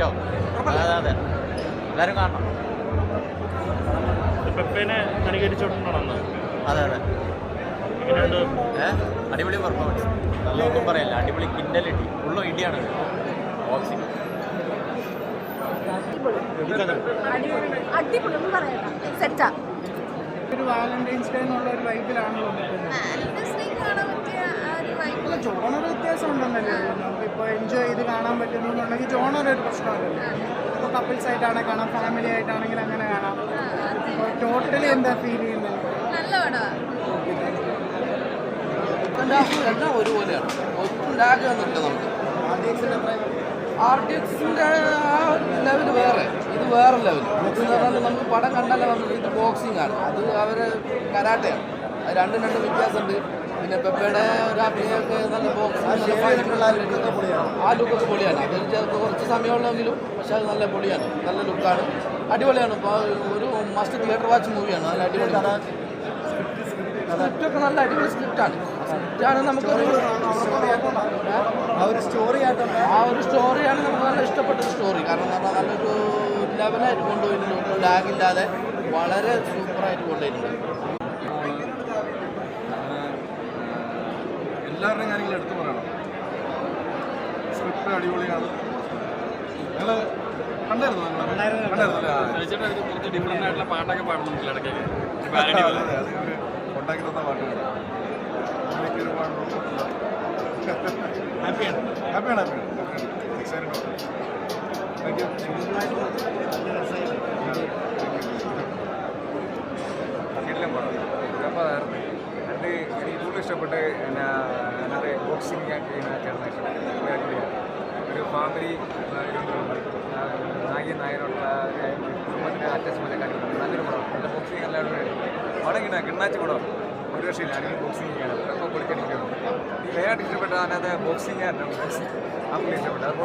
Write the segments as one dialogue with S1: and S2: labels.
S1: സെറ്റാവും. അതെ, എല്ലാവരും കാണണം.
S2: പെപ്പേനെ അനുകരിച്ചോണ്ടാണെന്ന്.
S1: അതെ അതെ, അടിപൊളി പെർഫോമൻസ്, നല്ലതൊന്നും പറയില്ല. അടിപൊളി കിൻഡലിറ്റി, ഫുള്ളും ഇടിയാണ് ബോക്സിങ്.
S3: അടിപൊളി ഒന്നും പറയണ്ട, സെറ്റാ.
S4: ഒരു വാലന്റൈൻസ് ഡേ എന്നുള്ള ഒരു വൈബിലാണല്ലോ ജോണർ വ്യത്യാസം ഉണ്ടെന്നല്ലേ. നമുക്കിപ്പോൾ എൻജോയ് ചെയ്ത് കാണാൻ പറ്റുന്നു എന്നുണ്ടെങ്കിൽ ജോണർ ഒരു പ്രശ്നമല്ലല്ലോ. ഇപ്പോൾ കപ്പിൾസ് ആയിട്ടാണ് കാണാം, ഫാമിലി ആയിട്ടാണെങ്കിൽ അങ്ങനെ കാണാം. ഇപ്പോൾ ടോട്ടലി എന്താ ഫീൽ ചെയ്യുന്നത്?
S5: എല്ലാം ഒരുപോലെയാണ്, ഒട്ടും ലാഗ് വന്നിട്ടില്ല നമുക്ക്. RDXന്റെ ആ ലെവൽ വേറെ, ഇത് വേറെ ലെവൽ. എന്ന് പറഞ്ഞാൽ നമുക്ക് പടം കണ്ടാലേ നമുക്ക് ഇത് ബോക്സിംഗ് ആണ്, അത് അവർ കരാട്ടയാണ്. അത് രണ്ടും വ്യത്യാസമുണ്ട്. പിന്നെ പെപ്പയുടെ ഒരു അഭിനയമൊക്കെ നല്ല ബോക്സിംഗ്, ആ ലുക്കൊക്കെ പൊളിയാണ്. അത് കുറച്ച് സമയമുള്ളെങ്കിലും പക്ഷെ അത് നല്ല പൊളിയാണ്, നല്ല ലുക്കാണ്, അടിപൊളിയാണ്. ഇപ്പോൾ ഒരു മസ്റ്റ് തിയേറ്റർ വാച്ച് മൂവിയാണ്, നല്ല അടിപൊളി. സ്ക്രിപ്റ്റൊക്കെ നല്ല അടിപൊളി സ്ക്രിപ്റ്റാണ്. സ്ക്രിപ്റ്റാണ് നമുക്കൊരു ആ ഒരു സ്റ്റോറിയാണ് നമുക്ക് നല്ല ഇഷ്ടപ്പെട്ടൊരു സ്റ്റോറി. കാരണം എന്ന് പറഞ്ഞാൽ നല്ലൊരു ലെവലായിട്ട് കൊണ്ടുപോയിട്ടുണ്ട്, ലാഗില്ലാതെ വളരെ സൂപ്പറായിട്ട് കൊണ്ടുപോയിട്ടുണ്ട്.
S6: എല്ലാവരുടെയും കാര്യങ്ങൾ എടുത്തു പറയണം. സ്ക്രിപ്റ്റ് അടിപൊളിയാണ്. നിങ്ങൾ കണ്ടായിരുന്നു? കുറച്ച് ഡിഫറെൻ്റ് ആയിട്ടുള്ള പാട്ടൊക്കെ പാടുന്നുണ്ടല്ലോ ഇടയ്ക്കൊക്കെ. ഉണ്ടാക്കി തന്ന പാട്ടുകൾ ഹാപ്പിയാണ്. Thank you. എല്ലാം പാടും അപ്പോൾ എനിക്ക് കൂടുതൽ ഇഷ്ടപ്പെട്ട് അതിനകത്ത് ബോക്സിംഗ് ചേർന്ന ഇഷ്ടപ്പെട്ടു. ഒരു ഫാമിലി നായകനുള്ള കുടുംബത്തിൻ്റെ അറ്റാച്ച്മെൻറ്റ് കാര്യങ്ങളുണ്ട്. നല്ലൊരു പടം, നല്ല ബോക്സിംഗ് എല്ലാവരും പടം ഇങ്ങനെ കിണ്ണാച്ച പടം. ഒരു രക്ഷയില്ല, ആരെങ്കിലും ബോക്സിംഗ് ചെയ്യാനും ഇപ്പോൾ പൊളിച്ചടിക്കണം. ഈ മെയിനായിട്ട് ഇഷ്ടപ്പെട്ട അതിനകത്ത് ബോക്സിംഗ് അപ്പം ഇഷ്ടപ്പെട്ടു. അത്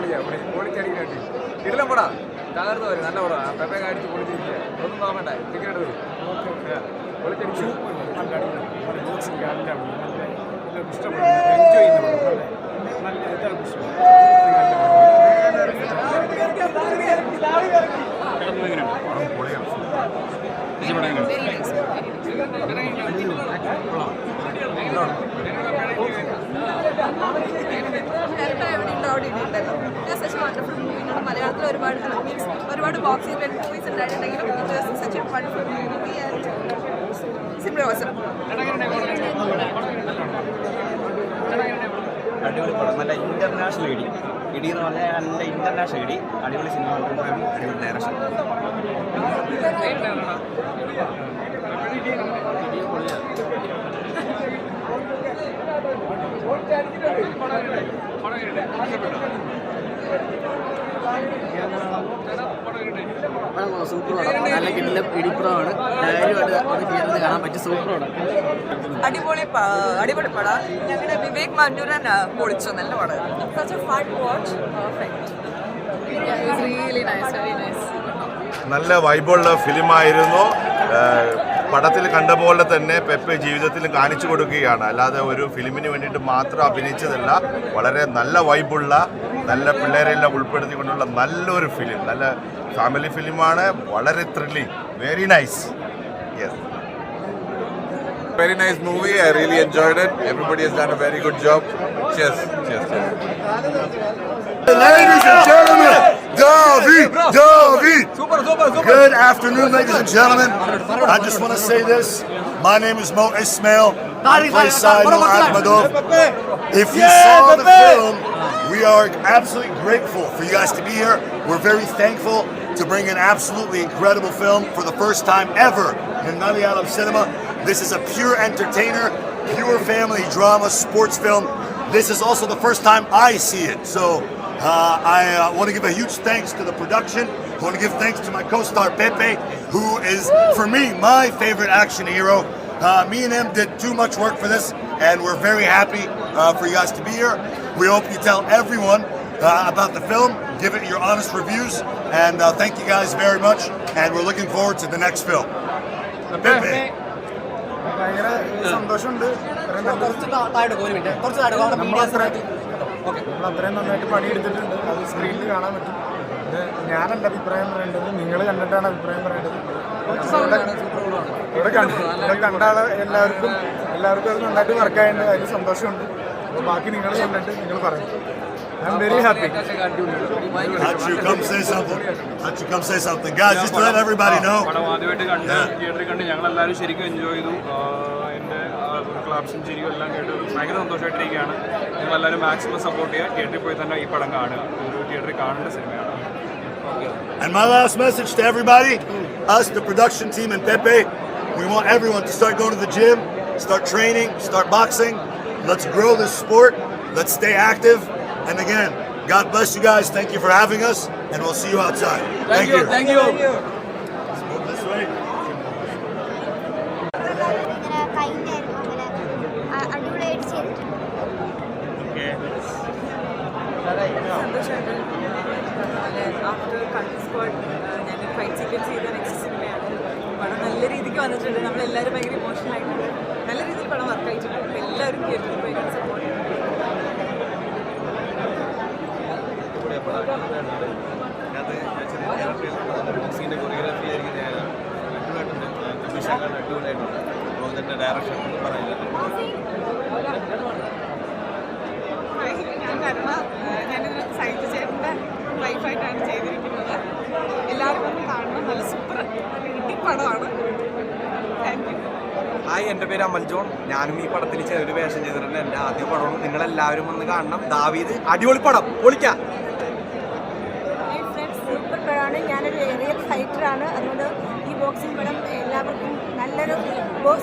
S6: പൊളിച്ചടിക്കാൻ വേണ്ടി ഇടലും പടാം, തകർന്നു വരും, നല്ല പടം. പെപ്പയൊക്കെ അടിച്ച് പൊളിച്ചിരിക്കുക, ഒന്നും നോക്കണ്ട, ടിക്കറ്റ് വരും, പൊളിച്ചടിച്ചു. ബോക്സിംഗ് എല്ലാം ഇഷ്ടപ്പെടുന്നു, എൻജോയ് ചെയ്യുന്നു, നല്ല ഇതാണ്
S3: മലയാളത്തിൽ ഒരുപാട് ബോക്സിംഗ് മൂവീസ് ഉണ്ടായിട്ടുണ്ടെങ്കിലും
S1: അടിപൊളി പടം, നല്ല ഇന്റർനാഷണൽ ഇടി എന്ന് പറഞ്ഞാൽ നല്ല ഇന്റർനാഷണൽ ഇടി. അടിപൊളി സിനിമ, അടിപൊളി ഡയറക്ഷൻ.
S5: സൂപ്പർ പടം, നല്ല കിടിലം ഇടിപ്പടമാണ്. ധൈര്യമായിട്ട് കാണാൻ പറ്റിയ സൂപ്പർ പടം.
S3: അടിപൊളി പടം. ഞങ്ങളുടെ വിവേക് മന്നൂരൻ പൊളിച്ചു, നല്ല പടം.
S7: നല്ല വൈബുള്ള ഫിലിമായിരുന്നു. പടത്തിൽ കണ്ട പോലെ തന്നെ പെപ്പെ ജീവിതത്തിൽ കാണിച്ചു കൊടുക്കുകയാണ്, അല്ലാതെ ഒരു ഫിലിമിന് വേണ്ടിയിട്ട് മാത്രം അഭിനയിച്ചതല്ല. വളരെ നല്ല വൈബുള്ള, നല്ല പിള്ളേരെല്ലാം ഉൾപ്പെടുത്തിക്കൊണ്ടുള്ള നല്ലൊരു ഫിലിം, നല്ല ഫാമിലി ഫിലിമാണ്. വളരെ thrilling, very nice. Yes,
S6: very nice movie. I really enjoyed it. Everybody has done a very good job. Cheers.
S8: Ladies and gentlemen, David. Good afternoon, ladies and gentlemen. I just want to say this. My name is Mo Ismail. I play Saidul Akhmadov. If you saw the film, we are absolutely grateful for you guys to be here. We're very thankful to bring an absolutely incredible film for the first time ever in Malayalam cinema. This is a pure entertainer, pure family drama, sports film. This is also the first time I see it. So I want to give a huge thanks to the production. I want to give thanks to my co-star Pepe, who is, for me, my favorite action hero. Me and him did too much work for this, and we're very happy for you guys to be here. We hope you tell everyone about the film, give it your honest reviews, and thank you guys very much, and we're looking forward to the next film. Pepe.
S4: ഭയങ്കര സന്തോഷമുണ്ട്. നമ്മൾ അത്രയും നന്നായിട്ട് പണിയെടുത്തിട്ടുണ്ട്, അത് സ്ക്രീനിൽ കാണാൻ പറ്റും. ഞാനല്ല അഭിപ്രായം പറയേണ്ടത്, നിങ്ങൾ കണ്ടിട്ടാണ് അഭിപ്രായം പറയേണ്ടത്. ഇവിടെ കണ്ട ആളെ എല്ലാവർക്കും അത് നന്നായിട്ട് വർക്കായിട്ട് അതിൽ സന്തോഷമുണ്ട്. അപ്പോൾ ബാക്കി നിങ്ങൾ കണ്ടിട്ട് നിങ്ങൾ പറയും. I am very happy.
S8: Hachu, come say something. Hachu, come say something. Guys, just to let everybody know.
S1: പടം ആദ്യമായിട്ട് കണ്ട് തിയേറ്ററിൽ കണ്ട് ഞങ്ങളെല്ലാവരും ശരിക്കും എൻജോയ് ചെയ്തു. എൻ്റെ ക്ലാപ്സും ശരിക്കും എല്ലാം കേട്ട് ഭയങ്കര സന്തോഷമായിട്ടിരിക്കുകയാണ്. നിങ്ങളെല്ലാവരും മാക്സിമം സപ്പോർട്ട് ചെയ്യുക. തിയേറ്ററിൽ പോയി തന്നെ ഈ പടം കാണുക. ഒരു തിയേറ്ററിൽ കാണേണ്ട സിനിമയാണ്.
S8: And my last message to everybody, us, the production team, and Pepe, we want everyone to start going to the gym, start training, start boxing. Let's grow this sport. Let's stay active. And again, God bless you guys. Thank you for having us, and we'll see you outside. Thank you.
S5: Thank you.
S8: Move this way.
S9: ഇങ്ങനെ കൈൻഡായിരുന്നു, അങ്ങനെ അടിപൊളിയായിട്ട് ചെയ്തിട്ടുണ്ട്.
S3: സന്തോഷമായിട്ട് after country squad ഞാൻ fight sequence ചെയ്ത next സിനിമയാണ്. പടം നല്ല രീതിക്ക് വന്നിട്ടുണ്ട്. നമ്മളെല്ലാവരും ഭയങ്കര ഇമോഷണൽ ആയിട്ടുണ്ട്. നല്ല രീതിയിൽ പടം വർക്കായിട്ടുണ്ട്. അപ്പോൾ എല്ലാവരും തിയേറ്ററിൽ പോയി സപ്പോർട്ട് ചെയ്യും.
S1: ബോക്സിങ്ങിൻ്റെ കൊറിയോഗ്രാഫി ആയിരിക്കും അടിപൊളിയായിട്ടുണ്ട്. അതിൻ്റെ ഡയറക്ഷൻ ഒന്നും പറയില്ല.
S3: ഞാൻ കരുണ, ഞാനിത് സൈറ്റ് ചേട്ടൻ്റെ വൈഫായിട്ടാണ് ചെയ്തിരിക്കുന്നത്. എല്ലാവരും ഒന്ന് കാണണം. നല്ല സൂപ്പർ ഹിറ്റ് പടമാണ്. Thank you.
S6: ഹായ്, എൻ്റെ പേര് അമൽ ജോൺ. ഞാനും ഈ പടത്തിൽ ചെറിയൊരു വേഷം ചെയ്തിട്ടുണ്ട്. എൻ്റെ ആദ്യ പടമാണ്. നിങ്ങളെല്ലാവരും ഒന്ന് കാണണം. ദാവീദ് അടിപൊളി പടം, പൊളിക്കാം.
S9: സൂപ്പർ പടമാണ്. ഞാനൊരു റിയൽ ഫൈറ്ററാണ്. അതുകൊണ്ട് ഈ ബോക്സിംഗ് പടം എല്ലാവർക്കും നല്ലൊരു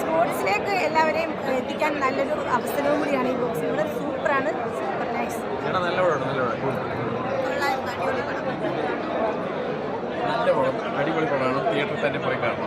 S9: സ്പോർട്സിലേക്ക് എല്ലാവരെയും എത്തിക്കാൻ നല്ലൊരു അവസരവും കൂടിയാണ് ഈ ബോക്സിംഗ് പടം. സൂപ്പറാണ്, സൂപ്പർ നൈസ്.
S1: നല്ല പടമാണ്.
S9: അടിപൊളി പടം.
S2: നല്ല പടം, അടിപൊളി പടമാണ്. തിയേറ്ററിൽ തന്നെ പോയി കാണണം.